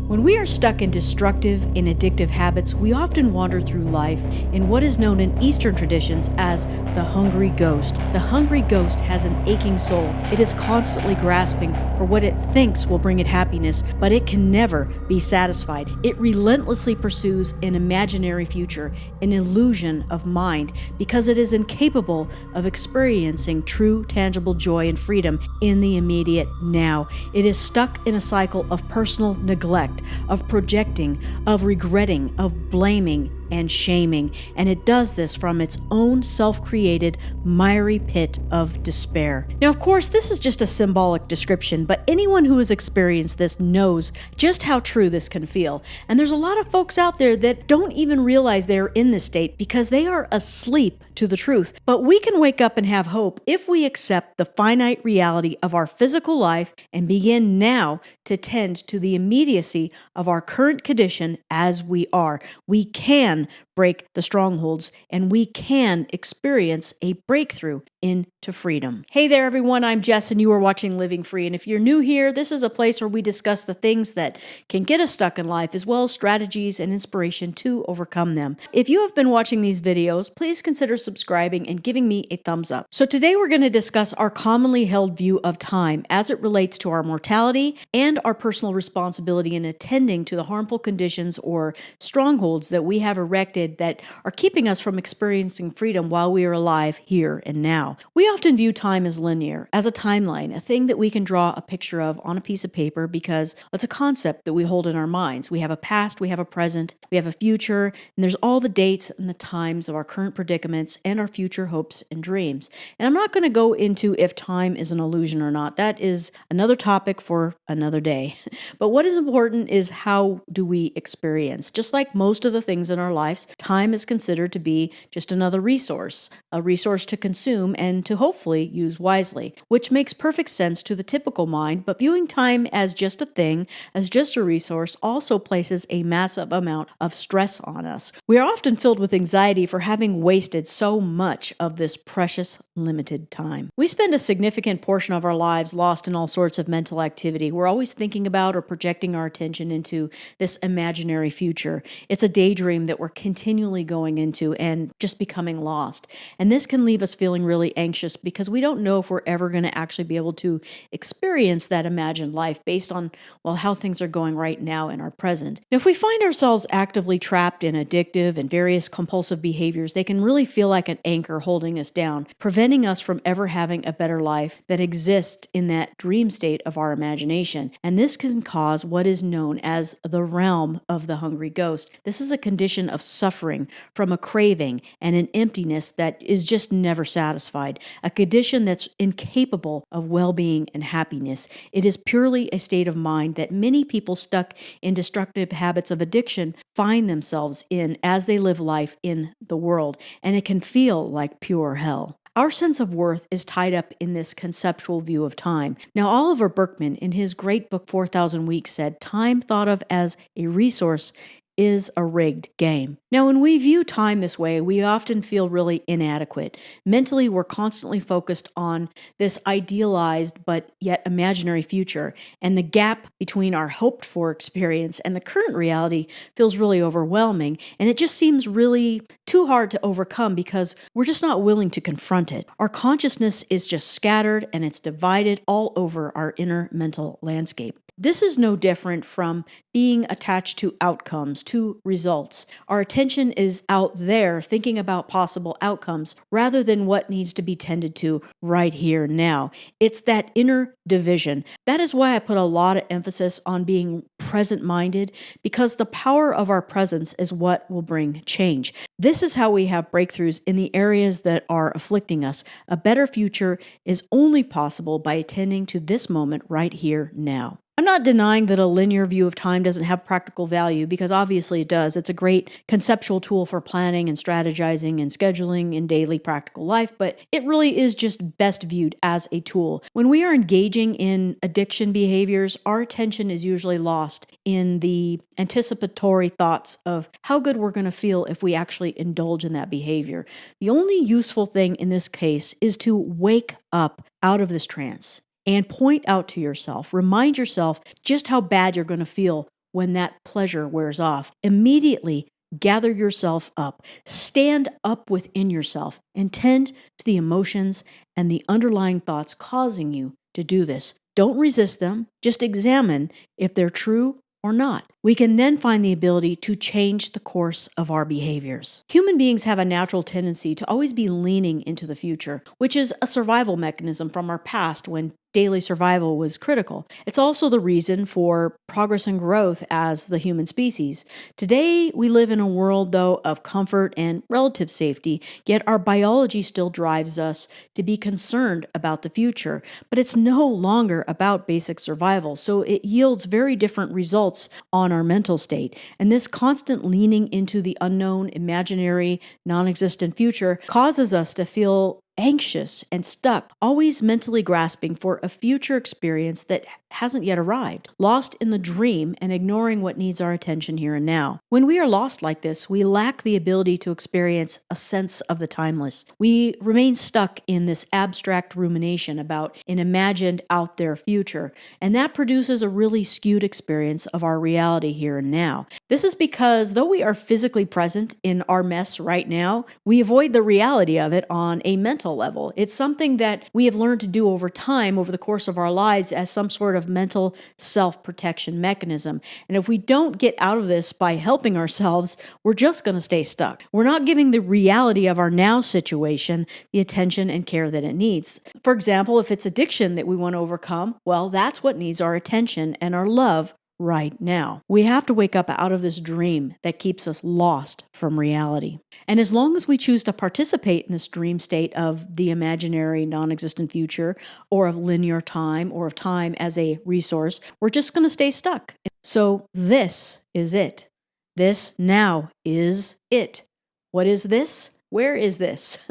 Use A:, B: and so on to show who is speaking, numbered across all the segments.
A: When we are stuck in destructive and addictive habits, we often wander through life in what is known in Eastern traditions as the hungry ghost. The hungry ghost has an aching soul. It is constantly grasping for what it thinks will bring it happiness, but it can never be satisfied. It relentlessly pursues an imaginary future, an illusion of mind, because it is incapable of experiencing true, tangible joy and freedom in the immediate now. It is stuck in a cycle of personal neglect, of projecting, of regretting, of blaming, and shaming, and it does this from its own self-created miry pit of despair. Now, of course, this is just a symbolic description, but anyone who has experienced this knows just how true this can feel. And there's a lot of folks out there that don't even realize they're in this state because they are asleep to the truth. But we can wake up and have hope if we accept the finite reality of our physical life and begin now to tend to the immediacy of our current condition as we are. We can break the strongholds, and we can experience a breakthrough into freedom. Hey there, everyone. I'm Jess, and you are watching Living Free. And if you're new here, this is a place where we discuss the things that can get us stuck in life, as well as strategies and inspiration to overcome them. If you have been watching these videos, please consider subscribing and giving me a thumbs up. So today we're going to discuss our commonly held view of time as it relates to our mortality and our personal responsibility in attending to the harmful conditions or strongholds that we have erected that are keeping us from experiencing freedom while we are alive here and now. We often view time as linear, as a timeline, a thing that we can draw a picture of on a piece of paper because it's a concept that we hold in our minds. We have a past, we have a present, we have a future, and there's all the dates and the times of our current predicaments and our future hopes and dreams. And I'm not going to go into if time is an illusion or not. That is another topic for another day. But what is important is how do we experience? Just like most of the things in our lives, time is considered to be just another resource, a resource to consume and to hopefully use wisely, which makes perfect sense to the typical mind, but viewing time as just a thing, as just a resource, also places a massive amount of stress on us. We are often filled with anxiety for having wasted so much of this precious, limited time. We spend a significant portion of our lives lost in all sorts of mental activity. We're always thinking about or projecting our attention into this imaginary future. It's a daydream that we're continually going into and just becoming lost. And this can leave us feeling really anxious because we don't know if we're ever going to actually be able to experience that imagined life based on, well, how things are going right now in our present. Now, if we find ourselves actively trapped in addictive and various compulsive behaviors, they can really feel like an anchor holding us down, preventing us from ever having a better life that exists in that dream state of our imagination. And this can cause what is known as the realm of the hungry ghost. This is a condition of suffering from a craving and an emptiness that is just never satisfied, a condition that's incapable of well-being and happiness. It is purely a state of mind that many people stuck in destructive habits of addiction find themselves in as they live life in the world, and it can feel like pure hell. Our sense of worth is tied up in this conceptual view of time. Now, Oliver Burkeman, in his great book 4,000 Weeks, said, "Time thought of as a resource is a rigged game." Now, when we view time this way, we often feel really inadequate. Mentally, we're constantly focused on this idealized but yet imaginary future, and the gap between our hoped-for experience and the current reality feels really overwhelming, and it just seems really too hard to overcome because we're just not willing to confront it. Our consciousness is just scattered, and it's divided all over our inner mental landscape. This is no different from being attached to outcomes, to results. Our attention is out there thinking about possible outcomes rather than what needs to be tended to right here now. It's that inner division. That is why I put a lot of emphasis on being present-minded, because the power of our presence is what will bring change. This is how we have breakthroughs in the areas that are afflicting us. A better future is only possible by attending to this moment right here now. I'm not denying that a linear view of time doesn't have practical value, because obviously it does. It's a great conceptual tool for planning and strategizing and scheduling in daily practical life, but it really is just best viewed as a tool. When we are engaging in addiction behaviors, our attention is usually lost in the anticipatory thoughts of how good we're going to feel if we actually indulge in that behavior. The only useful thing in this case is to wake up out of this trance and point out to yourself, remind yourself just how bad you're going to feel when that pleasure wears off. Immediately gather yourself up, stand up within yourself, and tend to the emotions and the underlying thoughts causing you to do this. Don't resist them, just examine if they're true or not. We can then find the ability to change the course of our behaviors. Human beings have a natural tendency to always be leaning into the future, which is a survival mechanism from our past when daily survival was critical. It's also the reason for progress and growth as the human species. Today, we live in a world, though, of comfort and relative safety, yet our biology still drives us to be concerned about the future. But it's no longer about basic survival, so it yields very different results on our mental state. And this constant leaning into the unknown, imaginary, non-existent future causes us to feel anxious and stuck, always mentally grasping for a future experience that hasn't yet arrived, lost in the dream and ignoring what needs our attention here and now. When we are lost like this, we lack the ability to experience a sense of the timeless. We remain stuck in this abstract rumination about an imagined out there future, and that produces a really skewed experience of our reality here and now. This is because though we are physically present in our mess right now, we avoid the reality of it on a mental level. It's something that we have learned to do over time, over the course of our lives, as some sort of mental self-protection mechanism. And if we don't get out of this by helping ourselves, we're just going to stay stuck. We're not giving the reality of our now situation the attention and care that it needs. For example, if it's addiction that we want to overcome, well, that's what needs our attention and our love right now. We have to wake up out of this dream that keeps us lost from reality. And as long as we choose to participate in this dream state of the imaginary, non-existent future, or of linear time, or of time as a resource, we're just going to stay stuck. So this is it. This now is it. What is this? Where is this?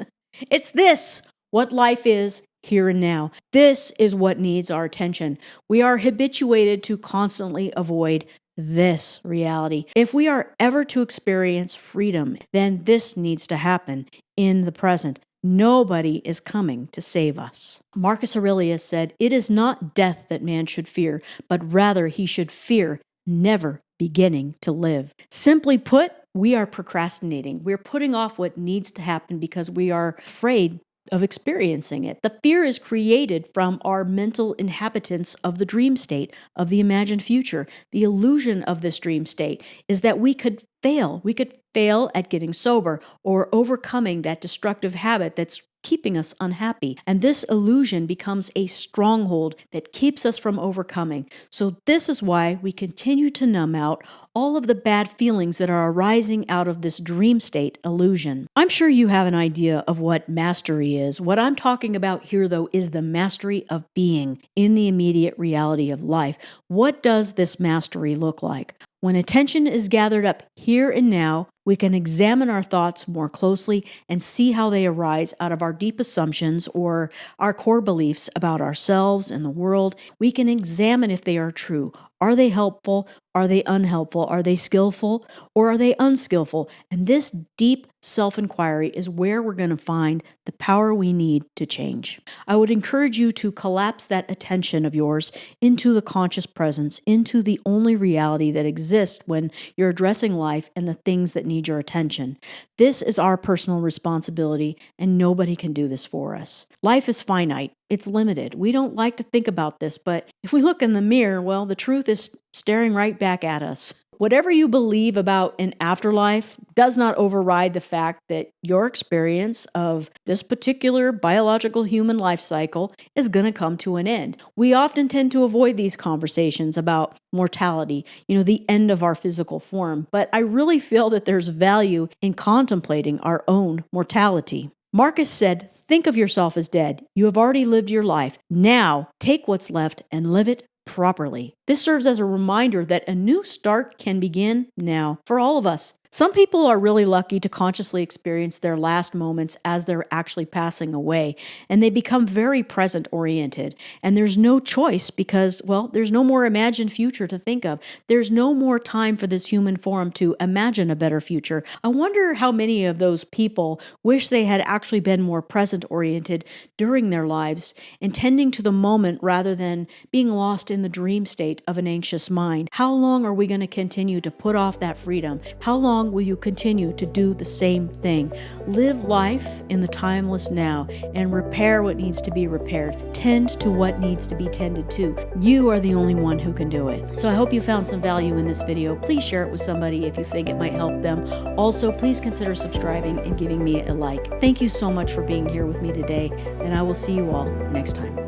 A: It's this, what life is here and now. This is what needs our attention. We are habituated to constantly avoid this reality. If we are ever to experience freedom, then this needs to happen in the present. Nobody is coming to save us. Marcus Aurelius said, "It is not death that man should fear, but rather he should fear never beginning to live." Simply put, we are procrastinating. We're putting off what needs to happen because we are afraid of experiencing it. The fear is created from our mental inhabitants of the dream state, of the imagined future. The illusion of this dream state is that we could fail. We could fail at getting sober or overcoming that destructive habit that's keeping us unhappy. And this illusion becomes a stronghold that keeps us from overcoming. So this is why we continue to numb out all of the bad feelings that are arising out of this dream state illusion. I'm sure you have an idea of what mastery is. What I'm talking about here, though, is the mastery of being in the immediate reality of life. What does this mastery look like? When attention is gathered up here and now, we can examine our thoughts more closely and see how they arise out of our deep assumptions or our core beliefs about ourselves and the world. We can examine if they are true. Are they helpful? Are they unhelpful? Are they skillful or are they unskillful? And this deep self-inquiry is where we're going to find the power we need to change. I would encourage you to collapse that attention of yours into the conscious presence, into the only reality that exists when you're addressing life and the things that need your attention. This is our personal responsibility, and nobody can do this for us. Life is finite. It's limited. We don't like to think about this, but if we look in the mirror, well, the truth is staring right back at us. Whatever you believe about an afterlife does not override the fact that your experience of this particular biological human life cycle is going to come to an end. We often tend to avoid these conversations about mortality, the end of our physical form, but I really feel that there's value in contemplating our own mortality. Marcus said, "Think of yourself as dead. You have already lived your life. Now take what's left and live it properly." This serves as a reminder that a new start can begin now for all of us. Some people are really lucky to consciously experience their last moments as they're actually passing away, and they become very present oriented. And there's no choice because, well, there's no more imagined future to think of. There's no more time for this human form to imagine a better future. I wonder how many of those people wish they had actually been more present oriented during their lives, intending to the moment rather than being lost in the dream state of an anxious mind. How long are we going to continue to put off that freedom? How long will you continue to do the same thing? Live life in the timeless now and repair what needs to be repaired. Tend to what needs to be tended to. You are the only one who can do it. So I hope you found some value in this video. Please share it with somebody if you think it might help them. Also, please consider subscribing and giving me a like. Thank you so much for being here with me today, and I will see you all next time.